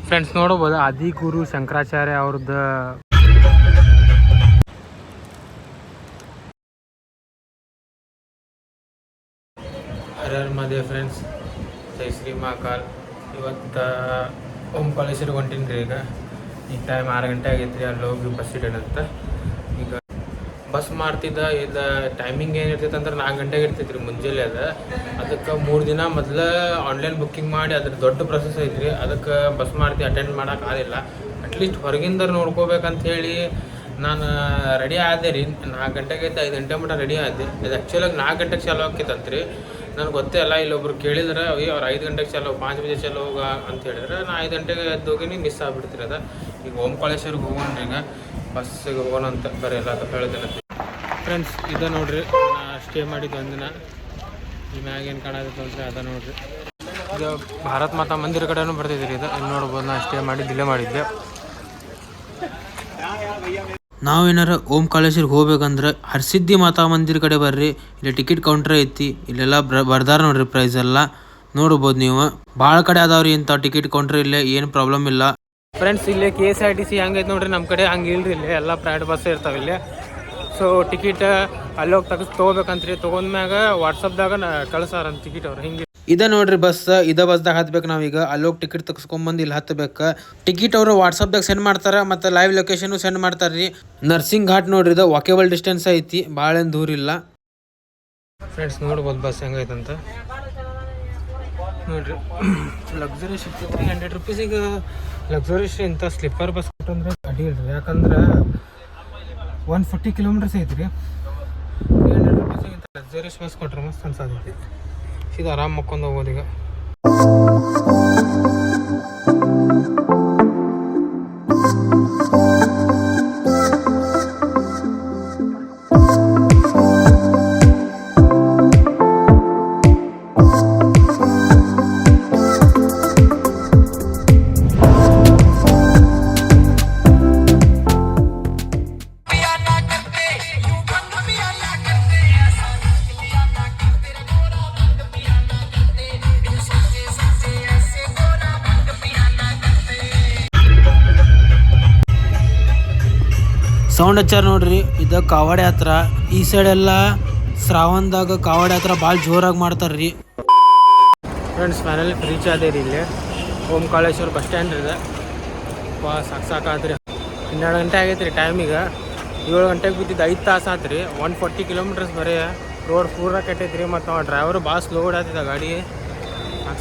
Friends ನೋಡಬಹುದು ಆದಿಗುರು ಶಂಕರಾಚಾರ್ಯ ಅವ್ರದ್ದು horror Mahadev friends. ಜೈ ಶ್ರೀ ಮಹಾಕಾಲ್. ಇವತ್ತು ಓಂಕಾಲೇಶ್ವರಿಗೆ ಹೊಂಟೀನಿ ರೀ. ಈಗ ಟೈಮ್ 6 ಗಂಟೆ ಆಗೈತೆ ರೀ. ಅಲ್ಲಿ ಹೋಗಿ ಬಸ್ ಇಡೋಣಂತ. ಈಗ ಬಸ್ ಮಾಡ್ತಿದ್ದ ಇದು ಟೈಮಿಂಗ್ ಏನಿರ್ತೈತೆ ಅಂದ್ರೆ 4 ಗಂಟೆಗೆ ಇರ್ತೈತೆ ರೀ ಮುಂಜಾನೆ. ಅದಕ್ಕೆ 3 ದಿನ ಮೊದಲು ಆನ್ಲೈನ್ ಬುಕ್ಕಿಂಗ್ ಮಾಡಿ ಅದ್ರ ದೊಡ್ಡ ಪ್ರೊಸೆಸ್ ಐತ್ರಿ. ಅದಕ್ಕೆ ಬಸ್ ಮಾಡ್ತಿ ಅಟೆಂಡ್ ಮಾಡೋಕೆ ಆಗಿಲ್ಲ. ಅಟ್ಲೀಸ್ಟ್ ಹೊರಗಿಂದ ನೋಡ್ಕೋಬೇಕಂತ ಹೇಳಿ ನಾನು ರೆಡಿ ಆದೆ ರೀ. 4 ಗಂಟೆಗೆ 5 ಗಂಟೆ ಮಟ್ಟ ರೆಡಿ ಆದೆ. ಇದು ಆ್ಯಕ್ಚುಲಾಗಿ 4 ಗಂಟೆಗೆ ಚಾಲು ಆಕೈತಂತ ರೀ. ನನಗೆ ಗೊತ್ತೇ ಅಲ್ಲ. ಇಲ್ಲೊಬ್ರು ಕೇಳಿದ್ರೆ ಅವ್ರು 5 ಗಂಟೆಗೆ ಚಾಲು 5 ಬಜೆ ಚಾಲು ಹೋಗ ಅಂತ ಹೇಳಿದ್ರೆ ನಾ 5 ಗಂಟೆಗೆ ಎದ್ದೋಗಿನಿ ಮಿಸ್ ಆಗ್ಬಿಡ್ತೀರಿ. ಅದ ಈಗ ಓಂಕಾಲೇಶ್ವರಿಗೆ ಹೋಗೋಣ ರೀ. ಈಗ ಬಸ್ಸಿಗೆ ಹೋಗೋಣ ಅಂತ ಬರೀ ಎಲ್ಲ ಹೇಳ್ತೇನೆ ಫ್ರೆಂಡ್ಸ್. ಇದ ನೋಡ್ರಿ ನಾ ಸ್ಟೇ ಮಾಡಿದ್ದು ಒಂದಿನ. ಈ ಮ್ಯಾಗೇನು ಕಾಣತ್ತೆ ಅಂದರೆ ಅದ ನೋಡ್ರಿ. ಇದು ಭಾರತ್ ಮಾತಾ ಮಂದಿರ ಕಡೆನೂ ಬರ್ತಿದ್ದೀರಿ. ಇದು ಇಲ್ಲಿ ನೋಡ್ಬೋದು. ನಾ ಸ್ಟೇ ಮಾಡಿ ಡಿಲೇ ಮಾಡಿದ್ದೆ. ನಾವೇನಾರ ಓಂಕಾಲೇಶ್ವರಿಗೆ ಹೋಗ್ಬೇಕಂದ್ರೆ ಹರಸಿದ್ಧಿ ಮಾತಾ ಮಂದಿರ ಕಡೆ ಬರ್ರಿ. ಇಲ್ಲಿ ಟಿಕೆಟ್ ಕೌಂಟ್ರ್ ಐತಿ. ಇಲ್ಲೆಲ್ಲ ಬರ್ದಾರ ನೋಡ್ರಿ ಪ್ರೈಸ್ ಎಲ್ಲ ನೋಡ್ಬೋದು ನೀವು. ಭಾಳ ಕಡೆ ಅದಾವ್ರಿ ಇಂಥ ಟಿಕೆಟ್ ಕೌಂಟ್ರ್. ಇಲ್ಲೇ ಏನು ಪ್ರಾಬ್ಲಮ್ ಇಲ್ಲ ಫ್ರೆಂಡ್ಸ್. ಇಲ್ಲೇ KSRTC ಹಂಗೈತೆ ನೋಡ್ರಿ. ನಮ್ಮ ಕಡೆ ಹಂಗೆ ಇಲ್ರಿ. ಇಲ್ಲೇ ಎಲ್ಲ ಪ್ರೈವೇಟ್ ಬಸ್ ಇರ್ತಾವೆ ಇಲ್ಲೇ. ಸೊ ಟಿಕೆಟ್ ಅಲ್ಲೋಗಿ ತೊಗೋಬೇಕಂತ್ರಿ. ತೊಗೊಂಡ್ಮ್ಯಾಗ ವಾಟ್ಸಪ್ದಾಗ ಕಳ್ಸಾರಂತ ಟಿಕೆಟ್ ಅವ್ರು. ಹಿಂಗೆ ಇದ ನೋಡ್ರಿ ಬಸ್. ಬಸ್ದಾಗ ಹತ್ಬೇಕು ನಾವೀಗ. ಅಲ್ಲೋಗಿ ಟಿಕೆಟ್ ತಗ್ಸ್ಕೊಂಬಂದು ಇಲ್ಲಿ ಹತ್ತಬೇಕು. ಟಿಕೆಟ್ ಅವರು ವಾಟ್ಸಪ್ದಾಗ ಸೆಂಡ್ ಮಾಡ್ತಾರೆ ಮತ್ತು ಲೈವ್ ಲೊಕೇಶನ್ ಸೆಂಡ್ ಮಾಡ್ತಾರೆ ರೀ. ನರ್ಸಿಂಗ್ ಘಾಟ್ ನೋಡ್ರಿ. ಇದು ವಾಕೇಬಲ್ ಡಿಸ್ಟೆನ್ಸ್ ಐತಿ. ಭಾಳೇನು ದೂರ ಇಲ್ಲ ಫ್ರೆಂಡ್ಸ್. ನೋಡ್ಬೋದು ಬಸ್ ಹೆಂಗೈತಂತ ನೋಡ್ರಿ. ಲಕ್ಸುರಿ ಸಿಗ್ತೈತೆ ರೀ. 100 ರೂಪೀಸಿಗೆ ಲಕ್ಸುರೀಸ್ ಇಂಥ ಸ್ಲಿಪ್ಪರ್ ಬಸ್ ಕೊಟ್ಟಂದ್ರೆ ಅಡ್ಡಿ ಇಲ್ರಿ. ಯಾಕಂದ್ರೆ 140 ಕಿಲೋಮೀಟರ್ಸ್ ಐತಿ ರೀ. 300 ರೂಪೀಸಿಗೆ ಇಂಥ ಲಕ್ಸುರೀಸ್ ಬಸ್ ಕೊಟ್ರೆ ಮಸ್ತ್ ಅನ್ಸತೈತಿ. ಇದು ಆರಾಮ್ ಮಕ್ಕೊಂಡು ಹೋಗ್ಬೋದು ಈಗ. ಸೌಂಡ್ ಹಚ್ಚಾರ ನೋಡ್ರಿ. ಇದು ಕಾವಡೆ ಯಾತ್ರ. ಈ ಸೈಡ್ ಎಲ್ಲ ಶ್ರಾವಣದಾಗ ಕಾವಡೆ ಯಾತ್ರ ಭಾಳ ಜೋರಾಗಿ ಮಾಡ್ತಾರ್ರಿ. ಫ್ರೆಂಡ್ಸ್ ಫೈನಲಿ ರೀಚ್ ಆದೇ ರೀ. ಇಲ್ಲಿ ಓಂಕಾಲೇಶ್ವರ ಬಸ್ ಸ್ಟ್ಯಾಂಡ್ ಇದೆ. ಸಾಕಾದ್ರಿ. 12 ಗಂಟೆ ಆಗೈತೆ ರೀ ಟೈಮಿಗೆ. 7 ಗಂಟೆಗೆ ಬಿದ್ದಿದ್ದು 5 ತಾಸು ಆತು ರೀ. 140 ಕಿಲೋಮೀಟರ್ಸ್ ಬರೀ. ರೋಡ್ ಪೂರ ಕೆಟ್ಟೈತೆ ರೀ. ಮತ್ತು ನಾವು ಡ್ರೈವರು ಭಾಳ ಸ್ಲೋ ಓಡಾತಿದ್ದ ಗಾಡಿ.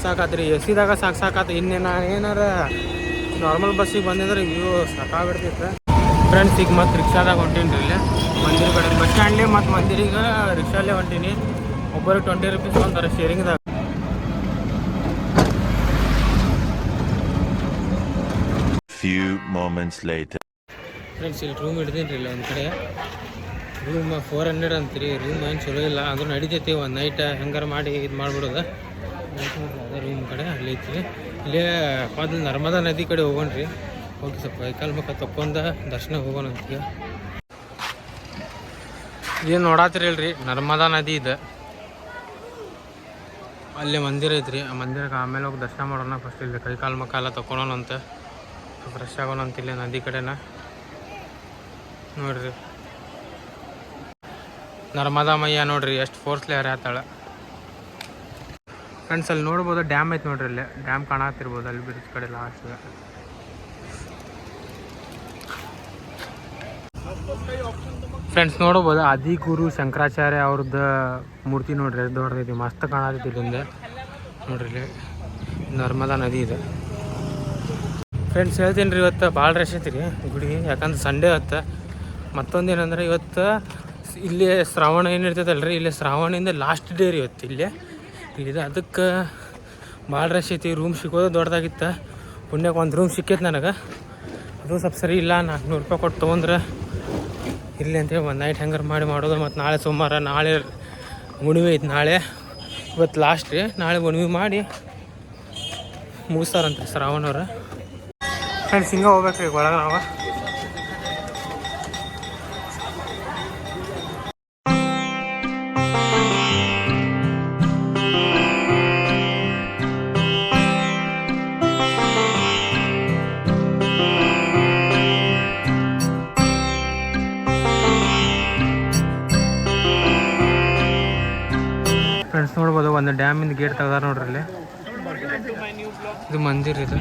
ಸಾಕಾತ್ರಿ. ಎಸಿದಾಗ ಸಾಕಾತು. ಇನ್ನೇನು ಏನಾರ ನಾರ್ಮಲ್ ಬಸ್ಸಿಗೆ ಬಂದಿದ್ರೆ ವ್ಯೂ ಸಾಕಾಗ್ಬಿಡ್ತೈತೆ ಫ್ರೆಂಡ್ಸ್. ಈಗ ಮತ್ತೆ ರಿಕ್ಷಾದಾಗ ಹೊಂಟೀನಿ ರೀ. ಇಲ್ಲಿ ಮಂದಿರ ಕಡೆ ಬಸ್ ಸ್ಟ್ಯಾಂಡ್ಲಿ ಮತ್ತು ಮಂದಿರಿಗೆ ರಿಕ್ಷಾಲ್ಲೇ ಹೊಂಟೀನಿ. ಒಬ್ಬರಿಗೆ 20 ರೂಪೀಸ್ ಅಂತಾರೆ ಶೇರಿಂಗ್ದಾಗ. Few moments later. ಫ್ರೆಂಡ್ಸ್ ಇಲ್ಲಿ ರೂಮ್ ಹಿಡ್ದೀನಿ ರೀ. ಇಲ್ಲ ಒಂದು ಕಡೆ ರೂಮ್ 400 ಅಂತೀರಿ. ರೂಮ್ ಏನು ಚಲೋ ಇಲ್ಲ. ಅದು ನಡಿತೈತಿ. ಒಂದು ನೈಟ್ ಹೆಂಗಾರ ಮಾಡಿ ಇದು ಮಾಡಿಬಿಡೋದು. ಅದೇ ರೂಮ್ ಕಡೆ ಅಲ್ಲಿ ಐತಿ. ಇಲ್ಲೇ ಮೊದಲು ನರ್ಮದಾ ನದಿ ಕಡೆ ಹೋಗೋಣ ರೀ. ಹೋಗಿ ಸ್ವಲ್ಪ ವೆಹಿಕಲ್ ಮುಖ ತಕ್ಕೊಂಡು ದರ್ಶನ ಹೋಗೋಣ ಅಂತೀಗ. ಏನು ನೋಡಾತಿರಿ ಇಲ್ರಿ. ನರ್ಮದಾ ನದಿ ಇದೆ. ಅಲ್ಲಿ ಮಂದಿರ ಐತ್ರಿ. ಆ ಮಂದಿರಕ್ಕೆ ಆಮೇಲೆ ಹೋಗಿ ದರ್ಶನ ಮಾಡೋಣ. ಫಸ್ಟ್ ಇಲ್ಲಿ ಕೈಕಾಲು ಮುಖ ಎಲ್ಲ ತಗೊಳೋಣ ಅಂತ ಫ್ರೆಶ್ ಆಗೋಣ ಅಂತ ಇಲ್ಲಿ ನದಿ ಕಡೆನ ನೋಡ್ರಿ. ನರ್ಮದಾ ಮಯ್ಯ ನೋಡ್ರಿ ಎಷ್ಟು ಫೋರ್ಸ್ಲಿ ಹರಿಯಾತಾಳೆ. ಫ್ರೆಂಡ್ಸ್ ಅಲ್ಲಿ ನೋಡ್ಬೋದು ಡ್ಯಾಮ್ ಐತೆ ನೋಡ್ರಿ. ಇಲ್ಲಿ ಡ್ಯಾಮ್ ಕಾಣತ್ತಿರ್ಬೋದು ಅಲ್ಲಿ ಬ್ರಿಡ್ಜ್ ಕಡೆ ಲಾಸ್ಟ್. ಫ್ರೆಂಡ್ಸ್ ನೋಡ್ಬೋದು ಆದಿಗುರು ಶಂಕರಾಚಾರ್ಯ ಅವ್ರದ್ದು ಮೂರ್ತಿ ನೋಡ್ರಿ. ದೊಡ್ಡದೈತಿ. ಮಸ್ತ್ ಕಾಣತೈತಿ ಇಲ್ಲಿಂದ ನೋಡ್ರಿ. ಇಲ್ಲಿ ನರ್ಮದಾ ನದಿ ಇದೆ. ಫ್ರೆಂಡ್ಸ್ ಹೇಳ್ತೀನಿ ರೀ. ಇವತ್ತು ಭಾಳ ರಶ್ ಐತಿ ರೀ ಗುಡಿ. ಯಾಕಂದ್ರೆ ಸಂಡೇ ಹೊತ್ತು. ಮತ್ತೊಂದು ಏನಂದ್ರೆ ಇವತ್ತು ಇಲ್ಲಿ ಶ್ರಾವಣ ಏನಿರ್ತೈತಲ್ಲ ರೀ. ಇಲ್ಲಿ ಶ್ರಾವಣಿಂದ ಲಾಸ್ಟ್ ಡೇ ರೀ ಇವತ್ತು ಇಲ್ಲಿದೆ. ಅದಕ್ಕೆ ಭಾಳ ರಶ್ ಐತಿ. ರೂಮ್ ಸಿಗೋದು ದೊಡ್ಡದಾಗಿತ್ತು. ಪುಣ್ಯಕ್ಕೆ ಒಂದು ರೂಮ್ ಸಿಕ್ಕೈತೆ ನನಗೆ. ಅದು ಸ್ವಲ್ಪ ಸರಿ ಇಲ್ಲ. 400 ರೂಪಾಯಿ ಕೊಟ್ಟು ತೊಗೊಂಡ್ರೆ ಇಲ್ಲಿ ಅಂತೇಳಿ ಒಂದು ನೈಟ್ ಹೆಂಗಾರು ಮಾಡೋದು. ಮತ್ತು ನಾಳೆ ಸೋಮವಾರ. ನಾಳೆ ಹುಣ್ಣಿಮೆ ಐತಿ. ನಾಳೆ ಇವತ್ತು ಲಾಸ್ಟ್ ರೀ. ನಾಳೆ ಹುಣ್ಣಿಮೆ ಮಾಡಿ ಮುಗಿಸ್ತಾರಂತ್ರಿ ಶ್ರಾವಣವ್ರು. ಫ್ರೆಂಡ್ಸ್ ಹಿಂಗೆ ಹೋಗ್ಬೇಕು ರೀ ಒಳಗೆ ನಾವು. ನೋಡ್ಬೋದು ಒಂದು ಡ್ಯಾಮಿಂದ ಗೇಟ್ ತೆಗ್ದಾರ ನೋಡ್ರಿ ಇಲ್ಲಿ. ಇದು ಮಂದಿರ ಇದು.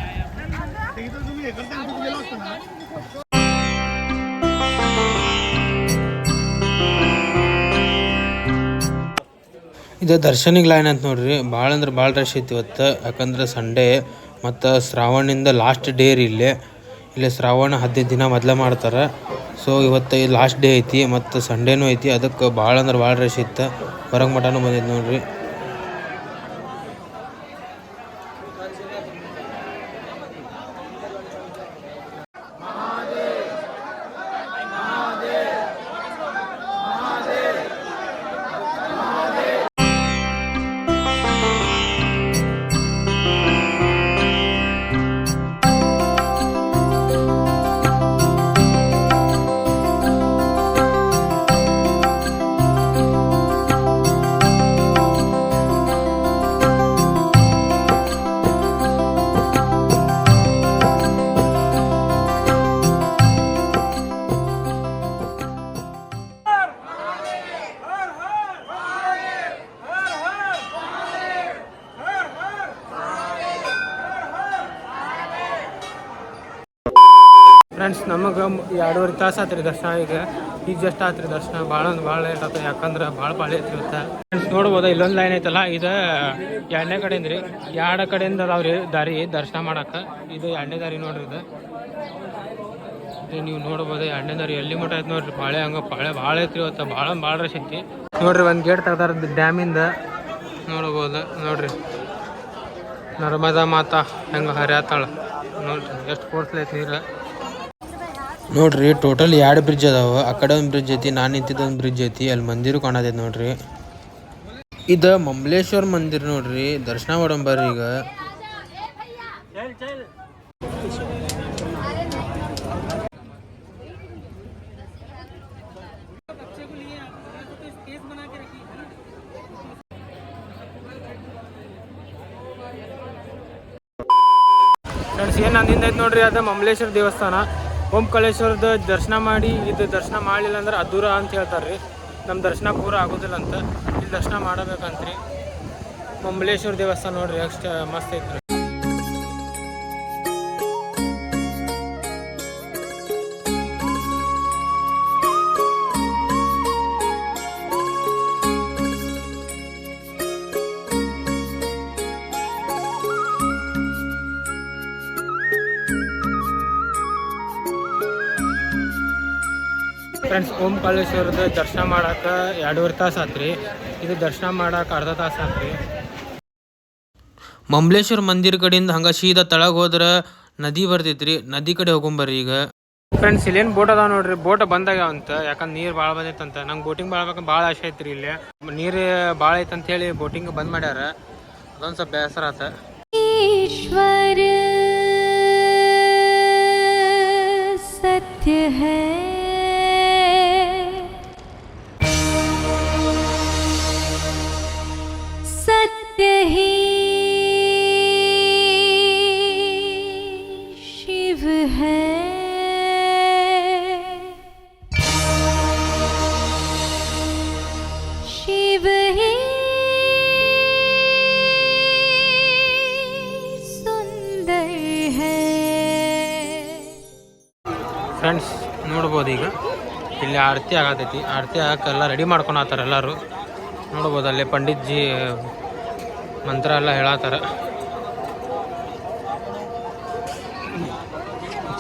ಇದು ದರ್ಶನಿಗೆ ಲೈನ್ ಅಂತ ನೋಡ್ರಿ. ಭಾಳ ಅಂದ್ರೆ ಭಾಳ ರಶ್ ಐತಿ ಇವತ್ತು. ಯಾಕಂದ್ರೆ ಸಂಡೇ ಮತ್ತು ಶ್ರಾವಣಿಂದ ಲಾಸ್ಟ್ ಡೇ ರೀ ಇಲ್ಲಿ ಶ್ರಾವಣ 15 ದಿನ ಮೊದಲೇ ಮಾಡ್ತಾರೆ. ಸೊ ಇವತ್ತು ಲಾಸ್ಟ್ ಡೇ ಐತಿ ಮತ್ತು ಸಂಡೇನೂ ಐತಿ. ಅದಕ್ಕೆ ಭಾಳ ಅಂದ್ರೆ ಭಾಳ ರಶ್ ಇತ್ತು. ಹೊರಗೆ ಮಟನೂ ಬಂದೈತೆ ನೋಡ್ರಿ. ಫ್ರೆಂಡ್ಸ್ ನಮಗೆ 2.5 ತಾಸು ಆತ್ರಿ ದರ್ಶನ. ಈಗ ಜಸ್ಟ್ ಆತ್ರಿ ದರ್ಶನ. ಭಾಳ ಅಂದ್ರೆ ಭಾಳ ಲೇಟ್ ಆಯ್ತು. ಯಾಕಂದ್ರೆ ಭಾಳ ಪಾಳಿ ಐತ್ರಿ ಇವತ್ತು. ಫ್ರೆಂಡ್ಸ್ ನೋಡ್ಬೋದು ಇಲ್ಲೊಂದು ಲೈನ್ ಐತಲ್ಲ, ಇದು 2ನೇ ಕಡೆಯಿಂದ ರೀ. 2 ಕಡೆಯಿಂದ ಅದಾವ್ರಿ ದಾರಿ ದರ್ಶನ ಮಾಡಕ್ಕೆ. ಇದು 2ನೇ ದಾರಿ ನೋಡ್ರಿ. ಇದು ನೀವು ನೋಡ್ಬೋದು 2ನೇ ದಾರಿ ಎಲ್ಲಿ ಮಟ್ಟ ಐತೆ ನೋಡ್ರಿ. ಪಾಳೆ ಹಂಗೆ ಪಾಳೆ ಭಾಳ ಐತ್ರಿ ಇವತ್ತು. ಭಾಳ ರಶ್ ಐತಿ ನೋಡ್ರಿ. ಒಂದು ಗೇಟ್ ತೆಗ್ದಾರ ಡ್ಯಾಮಿಂದ ನೋಡ್ಬೋದು. ನೋಡ್ರಿ ನರ್ಮದಾ ಮಾತಾ ಹೆಂಗೆ ಹರಿಯಾತಾಳ ನೋಡ್ರಿ. ಎಷ್ಟು ಫೋರ್ಸ್ಲಿ ಐತಿ ನೀರು ನೋಡ್ರಿ. ಟೋಟಲ್ 2 ಬ್ರಿಡ್ಜ್ ಅದಾವ. ಆ ಕಡೆ ಒಂದು ಬ್ರಿಡ್ಜ್ ಐತಿ, ನಾನು ನಿಂತಿದ್ದೊಂದು ಬ್ರಿಡ್ಜ್ ಐತಿ. ಅಲ್ಲಿ ಮಂದಿರ ಕಾಣತೈತಿ ನೋಡ್ರಿ. ಇದು ಮಮಲೇಶ್ವರ ಮಂದಿರ ನೋಡ್ರಿ. ದರ್ಶನ ಮಾಡಂಬರ್ರಿ ಈಗ. ಫ್ರೆಂಡ್ಸ್ ಏನು ನಂದಿಂದ ಐತೆ ನೋಡ್ರಿ. ಅದು ಮಮಲೇಶ್ವರ ದೇವಸ್ಥಾನ. ಓಂಕಾರೇಶ್ವರದ ದರ್ಶನ ಮಾಡಿ ಇದು ದರ್ಶನ ಮಾಡಲಿಲ್ಲ ಅಂದ್ರೆ ಅಧೂರ ಅಂತ ಹೇಳ್ತಾರೆ ರೀ. ನಮ್ಮ ದರ್ಶನ ಪೂರ ಆಗೋದಿಲ್ಲ ಅಂತ. ಇಲ್ಲಿ ದರ್ಶನ ಮಾಡಬೇಕಂತ್ರಿ. ಮಮಲೇಶ್ವರ ದೇವಸ್ಥಾನ ನೋಡ್ರಿ ಎಷ್ಟು ಮಸ್ತ್ ಐತ್ರಿ. ಫ್ರೆಂಡ್ಸ್ ಓಂಕಾರೇಶ್ವರದ ದರ್ಶನ ಮಾಡಕ್ಕೆ 2.5 ತಾಸು ಆತ್ರಿ. ಇದು ದರ್ಶನ ಮಾಡಕ್ಕೆ ಅರ್ಧ ತಾಸು ಆತ್ರಿ. ಮಮಲೇಶ್ವರ ಮಂದಿರ ಕಡೆಯಿಂದ ಹಂಗೆ ಸೀದಾ ತಳಗೆ ಹೋದ್ರೆ ನದಿ ಬರ್ತೈತ್ರಿ. ನದಿ ಕಡೆ ಹೋಗೊಂಬರ್ರಿ ಈಗ. ಫ್ರೆಂಡ್ಸ್ ಇಲ್ಲೇನು ಬೋಟ್ ಅದಾವ ನೋಡ್ರಿ. ಬೋಟ್ ಬಂದಾಗ್ಯಾವ ಅಂತ. ಯಾಕಂದ್ರೆ ನೀರು ಭಾಳ ಬಂದೈತಂತ. ನಂಗೆ ಬೋಟಿಂಗ್ ಮಾಡ್ಬೇಕಂತ ಭಾಳ ಆಸೆ ಐತ್ರಿ. ಇಲ್ಲಿ ನೀರು ಭಾಳ ಐತಂತ ಹೇಳಿ ಬೋಟಿಂಗ್ ಬಂದ್ ಮಾಡ್ಯಾರ. ಅದೊಂದು ಸ್ವಲ್ಪ ಬೇಸರ ಆತ. ईश्वर सत्य है, सत्य ही शिव है, शिव ही ಫ್ರೆಂಡ್ಸ್ ನೋಡ್ಬೋದು ಈಗ ಇಲ್ಲಿ ಆರತಿ ಆಗತೈತಿ. ಆರತಿ ಆಗಕ್ಕೆಲ್ಲ ರೆಡಿ ಮಾಡ್ಕೊಳತ್ತಾರ ಎಲ್ಲರೂ. ನೋಡ್ಬೋದು ಅಲ್ಲೇ ಪಂಡಿತ್ಜಿ ಮಂತ್ರ ಎಲ್ಲ ಹೇಳತ್ತಾರ.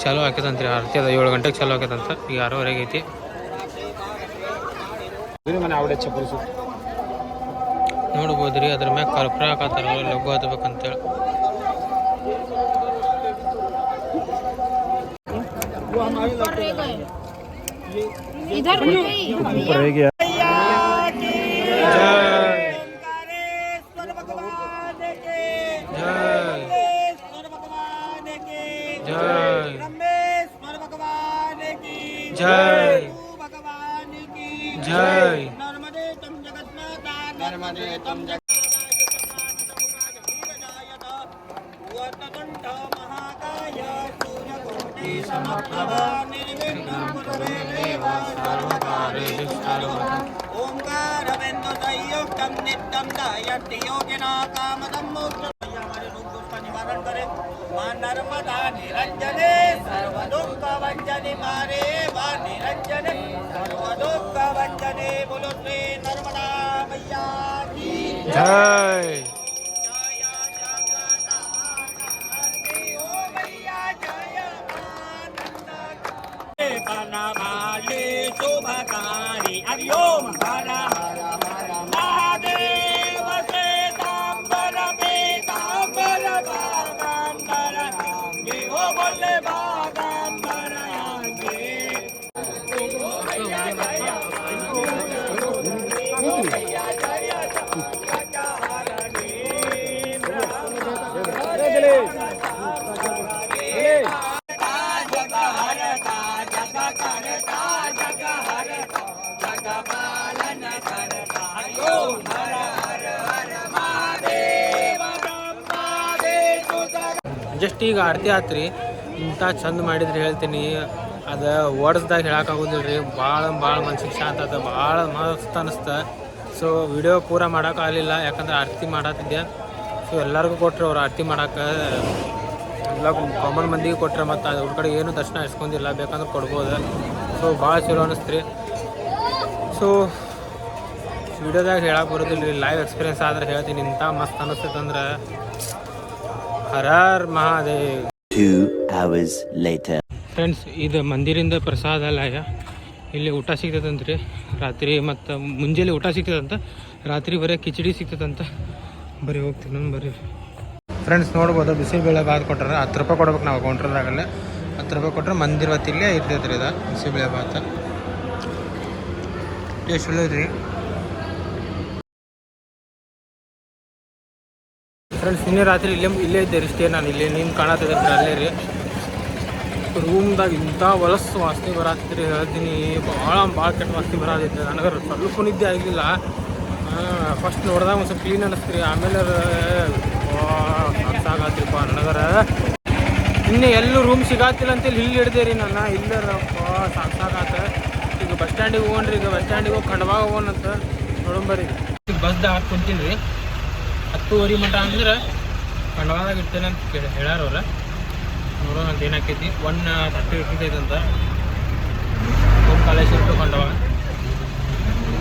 ಚಾಲೂ ಆಕೈತಂತ್ರಿ ಆರತಿ. ಅದು 7 ಗಂಟೆಗೆ ಚಾಲೂ ಆಕೈತಂತ. ಈಗ 6:30 ಐತಿ. ನೋಡ್ಬೋದು ರೀ ಅದ್ರ ಮ್ಯಾಗ ಕರ್ಪೂರ ಹಾಕತ್ತಾರ. ಲಘು ಹತ್ಬೇಕಂತೇಳಿ. इधर रह गया। जय जय नर्मदे तम जगन्नाथा नर्मदे तम वक्रतुण्ड महाकाय सूर्यकोटि समप्रभ निर्विघ्नं कुरु मे देव सर्वकार्येषु सर्वदा ओंकारबिंदु संयुक्तं नित्यं दयति योगिना कामदं मोक्षं हमारे दुख दुख का निवारण करे मां नर्मदा निरंजने सर्व दुख भंजने मारे मां निरंजने सर्व दुख भंजने बोलो श्री नर्मदा मैया की जय भाले शुभकारी हरिओम हर हर हर महादेव श्वेतांबर पीतांबर बागांबर देवो बोले बागांबर आगे ಜಸ್ಟ್ ಈಗ ಆರತಿ ಆತ್ರಿ ಇಂಥ ಚಂದ ಮಾಡಿದ್ರಿ ಹೇಳ್ತೀನಿ ಅದು ವರ್ಡ್ಸ್ದಾಗ ಹೇಳೋಕ್ಕಾಗೋದಿಲ್ಲ ರೀ ಭಾಳ ಮನ್ಸಿಗೆ ಶಾಂತ ಅದ ಭಾಳ ಮಸ್ತ್ ಅನಿಸ್ತ ಸೊ ವಿಡಿಯೋ ಪೂರ ಮಾಡೋಕ್ಕಾಗಲಿಲ್ಲ ಯಾಕಂದ್ರೆ ಆರತಿ ಮಾಡತ್ತಿದ್ದೆ ಸೊ ಎಲ್ಲರಿಗೂ ಕೊಟ್ಟರು ಅವ್ರು ಆರತಿ ಮಾಡೋಕೆ ಎಲ್ಲ ಕಾಮನ್ ಮಂದಿಗೆ ಕೊಟ್ಟರೆ ಮತ್ತು ಅವ್ರ ಕಡೆ ಏನು ದರ್ಶನ ಇಸ್ಕೊಂಡಿಲ್ಲ ಬೇಕಂದ್ರೆ ಕೊಡ್ಬೋದು ಸೊ ಭಾಳ ಚಲೋ ಅನ್ನಿಸ್ತ್ರಿ ಸೊ ವಿಡಿಯೋದಾಗ ಹೇಳಕ್ಕೆ ಬರೋದಿಲ್ಲ ರೀ ಲೈವ್ ಎಕ್ಸ್ಪೀರಿಯನ್ಸ್ ಆದ್ರೆ ಹೇಳ್ತೀನಿ ಇಂಥ ಮಸ್ತ್ ಅನ್ನಿಸ್ತೈತಂದ್ರೆ ಹರ ಹರ ಮಹಾದೇವ್ 2 hours later. ಫ್ರೆಂಡ್ಸ್ ಇದು ಮಂದಿರಿಂದ ಪ್ರಸಾದಾಲಯ ಇಲ್ಲಿ ಊಟ ಸಿಗ್ತದಂತ್ರಿ ರಾತ್ರಿ ಮತ್ತು ಮುಂಜಾನೆ ಊಟ ಸಿಗ್ತದಂತ ರಾತ್ರಿ ಬರೀ ಕಿಚಡಿ ಸಿಗ್ತದಂತ ಬರೀ ಹೋಗ್ತೀನಿ ನಾನು ಬರೀ ಫ್ರೆಂಡ್ಸ್ ನೋಡ್ಬೋದು ಬಿಸಿಬೇಳೆ ಬಾತ್ ಕೊಟ್ಟಾರ 10 ರೂಪಾಯಿ ಕೊಡ್ಬೇಕು ನಾವು ಕೌಂಟ್ರದಾಗಲ್ಲೇ 10 ರೂಪಾಯಿ ಕೊಟ್ಟರೆ ಮಂದಿರ ಹೊತ್ತಿಲ್ಲೇ ಇರ್ತೈತೆ ರೀ ಇದು ಬಿಸಿಬೇಳೆ ಬಾತ್ ಟೇಸ್ಟ್ ಒಳ್ಳೆ ರೀ ಫ್ರೆಂಡ್ಸ್ ನಿನ್ನೆ ರಾತ್ರಿ ಇಲ್ಲೇ ಇದ್ದೆ ರೀ ಸ್ಟೇ ನಾನು ಇಲ್ಲೇ ನೀನು ಕಾಣತ್ತಿದ್ದೆ ಅಲ್ಲೇ ರೀ ರೂಮ್ದಾಗ ಇಂಥ ಹೊಲಸು ವಾಸನೆ ಬರತ್ತಿರಿ ಹೇಳ್ತೀನಿ ಭಾಳ ಕೆಟ್ಟ ವಾಸನೆ ಬರೋದಿತ್ತು ನನಗೆ ಸ್ವಲ್ಪ ನಿದ್ದೆ ಆಗಿಲ್ಲ ಫಸ್ಟ್ ನೋಡಿದಾಗ ಒಂದು ಸ್ವಲ್ಪ ಕ್ಲೀನ್ ಅನ್ನಿಸ್ತೀರಿ ಆಮೇಲೆ ಸಾಕಾಗ್ತಿಪ್ಪ ನನಗರ ಇನ್ನೇ ಎಲ್ಲೂ ರೂಮ್ ಸಿಗಾತಿಲ್ಲ ಅಂತೇಳಿ ಇಲ್ಲಿ ಹಿಡ್ದೆ ರೀ ನಾನು ಇಲ್ಲರಪ್ಪ ಸಾಕಾತ ಈಗ ಬಸ್ ಸ್ಟ್ಯಾಂಡಿಗೆ ಹೋಗ್ರಿ ಈಗ ಬಸ್ ಸ್ಟ್ಯಾಂಡಿಗೆ ಹೋಗಿ ಖಂಡವಾಗ ಹೋಗೋಣಂತ ನೋಡಂಬರಿ ಈಗ ಬಸ್ದಾಗ ಹಾಕಿ ಕುಂತೀನಿ ರೀ 10:30 ಮಟ ಅಂದ್ರೆ ಖಂಡವಾದಾಗ ಇರ್ತೇನೆ ಅಂತ ಹೇಳಾರವ್ರ ನೋಡೋಣ ಅಂತ ಏನಾಕೈತಿ 1:30 ಇರ್ತೈತಂತ ಓಮ್ ಕಾಲೇಜ್ ಟು ಖಂಡವ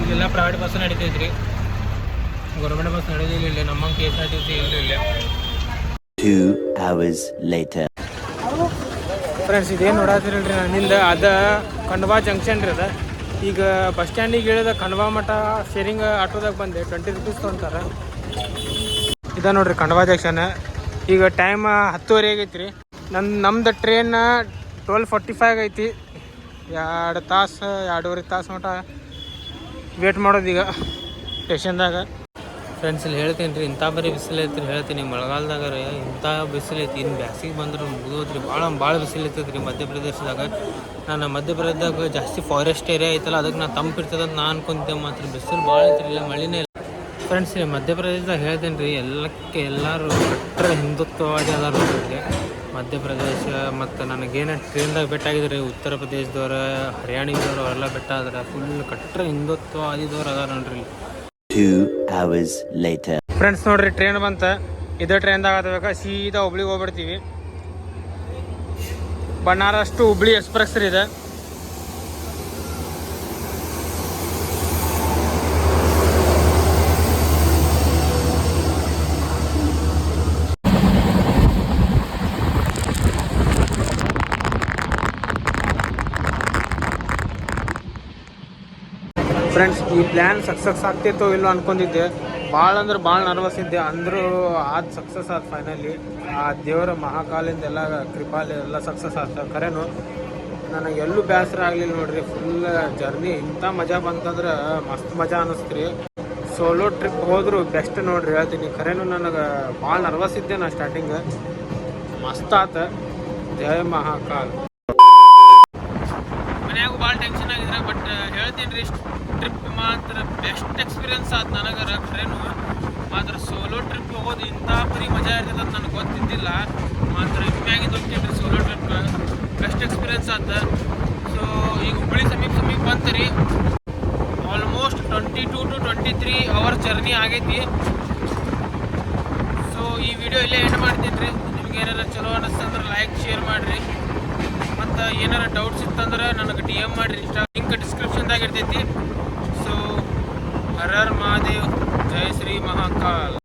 ಇಲ್ಲೆಲ್ಲ ಪ್ರೈವೇಟ್ ಬಸ್ ನಡೀತೈತ್ರಿ ಗೌರ್ಮೆಂಟ್ ಬಸ್ ನಡೆದಿಲ್ಲ ಇಲ್ಲಿ ನಮ್ಮ KSRTC ಇಲ್ಲ 2 hours later. ಫ್ರೆಂಡ್ಸ್ ಇದೇನು ನೋಡತ್ತೀರಲ್ರಿ ನನ್ನಿಂದ ಅದ ಖಂಡವಾ ಜಂಕ್ಷನ್ ರೀ ಅದ ಈಗ ಬಸ್ ಸ್ಟ್ಯಾಂಡಿಗೆ ಇಳಿದ ಖಂಡವಾ ಮಠ ಶೇರಿಂಗ್ ಆಟೋದಾಗ ಬಂದೆ 20 ರೂಪೀಸ್ ತೊಗೊಂತಾರೆ ಇದ ನೋಡ್ರಿ ಖಂಡವಾ ಜಂಕ್ಷನ್ ಈಗ ಟೈಮ್ 10:30 ಆಗೈತಿ ರೀ ನಮ್ದು ಟ್ರೈನ್ 12:45 ಐತಿ 2 ತಾಸು 2.5 ತಾಸು ಮಟ ವೇಟ್ ಮಾಡೋದು ಈಗ ಸ್ಟೇಷನ್ದಾಗ ಫ್ರೆಂಡ್ಸ್ ಇಲ್ಲಿ ಹೇಳ್ತೀನಿ ರೀ ಇಂಥ ಬರೀ ಬಿಸಿಲು ಐತ್ರಿ ಹೇಳ್ತೀನಿ ಮಳೆಗಾಲದಾಗ ರೀ ಇಂಥ ಬಿಸಿಲು ಐತಿ ಇನ್ನು ಬ್ಯಾಸಿಗೆ ಬಂದ್ರೆ ಮುಗಿದೋದ್ರಿ ಭಾಳ ಬಿಸಿಲು ಐತೈತೆ ರೀ ಮಧ್ಯಪ್ರದೇಶದಾಗ ನಾನು ಮಧ್ಯಪ್ರದೇಶದಾಗ ಜಾಸ್ತಿ ಫಾರೆಸ್ಟ್ ಏರಿಯಾ ಐತಲ್ಲ ಅದಕ್ಕೆ ನಾನು ತಂಪಿರ್ತದಂತ ನಾನು ಅನ್ಕೊಂತೆ ಮಾತ್ರ ಬಿಸಿಲು ಭಾಳ ಐತ್ರಿ ಇಲ್ಲ ಮಳಿನೇ ಇಲ್ಲ ಫ್ರೆಂಡ್ಸ್ ಮಧ್ಯಪ್ರದೇಶದಾಗ ಹೇಳ್ತೇನೆ ರೀ ಎಲ್ಲರೂ ಕಟ್ಟರೆ ಹಿಂದುತ್ವವಾದಿ ಅದಾರ ನೋಡ್ರಿ ಮಧ್ಯಪ್ರದೇಶ ಮತ್ತು ನನಗೇನು ಟ್ರೈನ್ದಾಗ ಭೇಟಿಯಾಗಿದ್ರಿ ಉತ್ತರ ಪ್ರದೇಶದವ್ರ ಹರಿಯಾಣದವ್ರು ಅವರೆಲ್ಲ ಬೆಟ್ಟ ಆದ್ರೆ ಫುಲ್ ಕಟ್ಟರೆ ಹಿಂದುತ್ವವಾದಿದವ್ರು ಅದಾರ ನೋಡ್ರಿ 2 hours later. ಫ್ರೆಂಡ್ಸ್ ನೋಡ್ರಿ ಟ್ರೈನ್ ಬಂತ ಇದೇ ಟ್ರೈನ್ದಾಗ ಆಗಬೇಕು ಸೀದಾ ಹುಬ್ಳಿಗೆ ಹೋಗ್ಬಿಡ್ತೀವಿ ಬನಾರಸ್ ಟು ಹುಬ್ಳಿ ಎಕ್ಸ್ಪ್ರೆಸ್ ರೀ ಇದೆ ಫ್ರೆಂಡ್ಸ್ ಈ ಪ್ಲ್ಯಾನ್ ಸಕ್ಸಸ್ ಆಗ್ತಿತ್ತೋ ಇಲ್ಲೋ ಅನ್ಕೊಂಡಿದ್ದೆ ಭಾಳ ಅಂದ್ರೆ ಭಾಳ ನರ್ವಸ್ ಇದ್ದೆ ಅಂದರೂ ಅದು ಸಕ್ಸಸ್ ಆದ ಫೈನಲಿ ಆ ದೇವರ ಮಹಾಕಾಲಿಂದ ಎಲ್ಲ ಕೃಪಾಲಿ ಎಲ್ಲ ಸಕ್ಸಸ್ ಆತ ಖರೇನು ನನಗೆ ಎಲ್ಲೂ ಬೇಸರ ಆಗಲಿಲ್ಲ ನೋಡ್ರಿ ಫುಲ್ ಜರ್ನಿ ಇಂಥ ಮಜಾ ಬಂತಂದ್ರೆ ಮಸ್ತ್ ಮಜಾ ಅನ್ನಿಸ್ತ್ರಿ ಸೋಲೋ ಟ್ರಿಪ್ ಹೋದ್ರು ಬೆಸ್ಟ್ ನೋಡ್ರಿ ಹೇಳ್ತೀನಿ ಖರೇನು ನನಗೆ ಭಾಳ ನರ್ವಸ್ ಇದ್ದೆ ನಾ ಸ್ಟಾರ್ಟಿಂಗ್ ಮಸ್ತ್ ಆತ ಜಯ ಮಹಾಕಾಲ್ ಮನ್ಯಾಗೂ ಭಾಳ ಟೆನ್ಷನ್ ಆಗಿದ್ರೆ ಬಟ್ ಹೇಳ್ತೀನಿ ರೀ ಟ್ರಿಪ್ ಮಾತ್ರ ಬೆಸ್ಟ್ ಎಕ್ಸ್ಪೀರಿಯನ್ಸ್ ಆಯ್ತು ನನಗರ ಖರೇನು ಮಾತ್ರ ಸೋಲೋ ಟ್ರಿಪ್ ಹೋಗೋದು ಇಂಥ ಬರೀ ಮಜಾ ಇರ್ತದೆ ಅಂತ ನನಗೆ ಗೊತ್ತಿದ್ದಿಲ್ಲ ಮಾತ್ರ ಇಮ್ಮ್ಯಾಗಿದ್ದು ಹೋಗ್ತೀನಿ ರೀ ಸೋಲೋ ಟ್ರಿಪ್ ಬೆಸ್ಟ್ ಎಕ್ಸ್ಪೀರಿಯನ್ಸ್ ಆಯ್ತು ಸೊ ಈಗ ಹುಬ್ಬಳ್ಳಿ ಸಮೀಪ ಬಂತು ರೀ ಆಲ್ಮೋಸ್ಟ್ 20 23 ಅವರ್ಸ್ ಜರ್ನಿ ಆಗೈತಿ. ಸೊ ಈ ವಿಡಿಯೋ ಇಲ್ಲೇ ಎಂಡ್ ಮಾಡ್ತೀನಿ ರೀ. ನಿಮ್ಗೆ ಏನಾರ ಚಲೋ ಅನ್ನಿಸ್ತಂದ್ರೆ ಲೈಕ್ ಶೇರ್ ಮಾಡಿರಿ. ಮತ್ತು ಏನಾರ ಡೌಟ್ಸ್ ಇತ್ತಂದ್ರೆ ನನಗೆ DM ಮಾಡಿರಿ. ಲಿಂಕ್ ಡಿಸ್ಕ್ರಿಪ್ಷನ್ದಾಗ ಇರ್ತೈತಿ. ಸೊ ಹರ ಹರ ಮಹಾದೇವ್, ಜೈ ಶ್ರೀ ಮಹಾಕಾಲ್.